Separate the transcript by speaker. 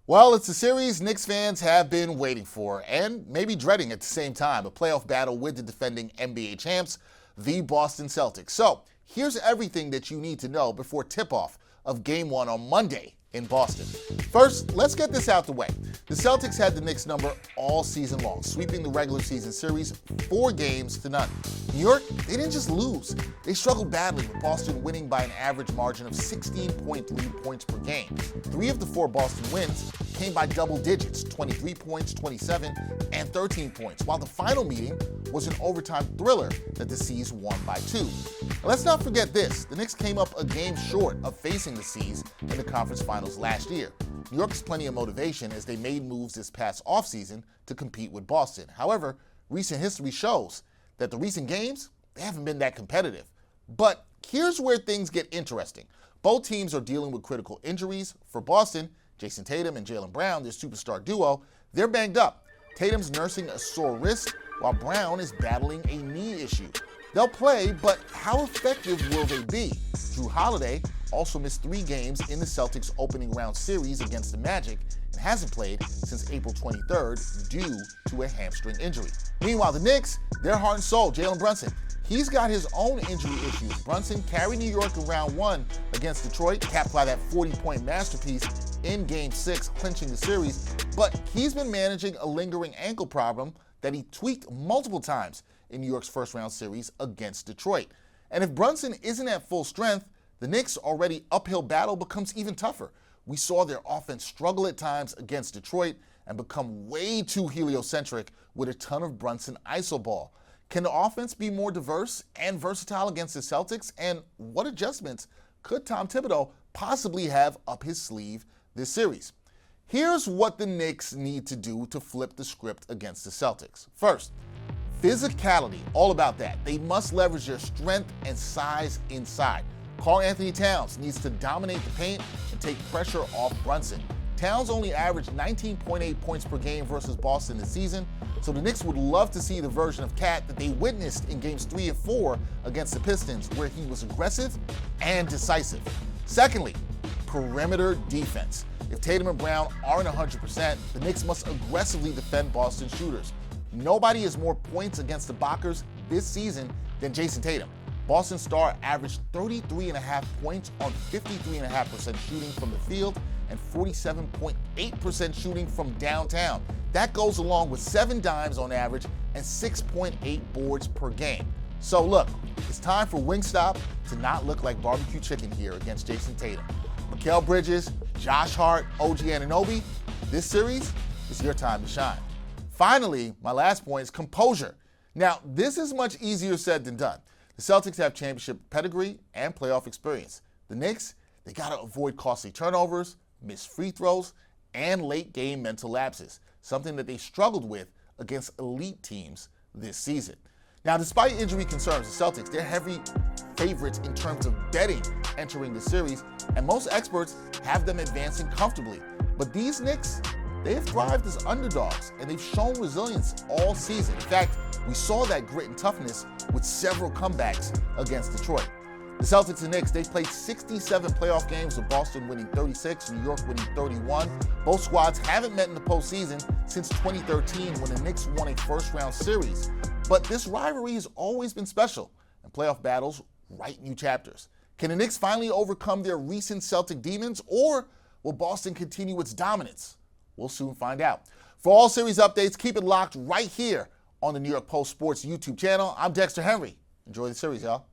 Speaker 1: Well, it's a series Knicks fans have been waiting for and maybe dreading at the same time, a playoff battle with the defending NBA champs, the Boston Celtics. So, here's everything that you need to know before tip-off of Game 1 on Monday in Boston. First, let's get this out the way. The Celtics had the Knicks number all season long, sweeping the regular season series 4-0. New York, they didn't just lose. They struggled badly, with Boston winning by an average margin of 16.3 points per game. 3 of the 4 Boston wins came by double digits, 23 points, 27, and 13 points, while the final meeting was an overtime thriller that the C's won by 2. Now, let's not forget this. The Knicks came up a game short of facing the C's in the conference finals last year. New York has plenty of motivation as they made moves this past offseason to compete with Boston. However, recent history shows that the recent games, they haven't been that competitive. But here's where things get interesting. Both teams are dealing with critical injuries. For Boston, Jason Tatum and Jaylen Brown, their superstar duo, they're banged up. Tatum's nursing a sore wrist, while Brown is battling a knee issue. They'll play, but how effective will they be? Jrue Holiday also missed 3 games in the Celtics' opening round series against the Magic and hasn't played since April 23rd due to a hamstring injury. Meanwhile, the Knicks, their heart and soul, Jalen Brunson, he's got his own injury issues. Brunson carried New York in round 1 against Detroit, capped by that 40-point masterpiece in Game 6, clinching the series, but he's been managing a lingering ankle problem that he tweaked multiple times in New York's first-round series against Detroit. And if Brunson isn't at full strength, the Knicks' already uphill battle becomes even tougher. We saw their offense struggle at times against Detroit and become way too heliocentric with a ton of Brunson iso ball. Can the offense be more diverse and versatile against the Celtics? And what adjustments could Tom Thibodeau possibly have up his sleeve this series? Here's what the Knicks need to do to flip the script against the Celtics. First, physicality, all about that. They must leverage their strength and size inside. Karl-Anthony Towns needs to dominate the paint and take pressure off Brunson. Towns only averaged 19.8 points per game versus Boston this season, so the Knicks would love to see the version of Cat that they witnessed in games 3 and 4 against the Pistons, where he was aggressive and decisive. Secondly, perimeter defense. If Tatum and Brown aren't 100%, the Knicks must aggressively defend Boston shooters. Nobody has more points against the Bockers this season than Jason Tatum. Boston star averaged 33.5 points on 53.5% shooting from the field and 47.8% shooting from downtown. That goes along with 7 dimes on average and 6.8 boards per game. So look, it's time for Wingstop to not look like barbecue chicken here against Jason Tatum. Mikal Bridges, Josh Hart, OG Anunoby, this series is your time to shine. Finally, my last point is composure. Now, this is much easier said than done. The Celtics have championship pedigree and playoff experience. The Knicks, they got to avoid costly turnovers, missed free throws, and late-game mental lapses, something that they struggled with against elite teams this season. Now, despite injury concerns, the Celtics, they're heavy favorites in terms of betting entering the series, and most experts have them advancing comfortably. But these Knicks, they have thrived as underdogs, and they've shown resilience all season. In fact, we saw that grit and toughness with several comebacks against Detroit. The Celtics and Knicks, they played 67 playoff games, with Boston winning 36, New York winning 31. Both squads haven't met in the postseason since 2013, when the Knicks won a first-round series. But this rivalry has always been special, and playoff battles write new chapters. Can the Knicks finally overcome their recent Celtic demons, or will Boston continue its dominance? We'll soon find out. For all series updates, keep it locked right here on the New York Post Sports YouTube channel. I'm Dexter Henry. Enjoy the series, y'all.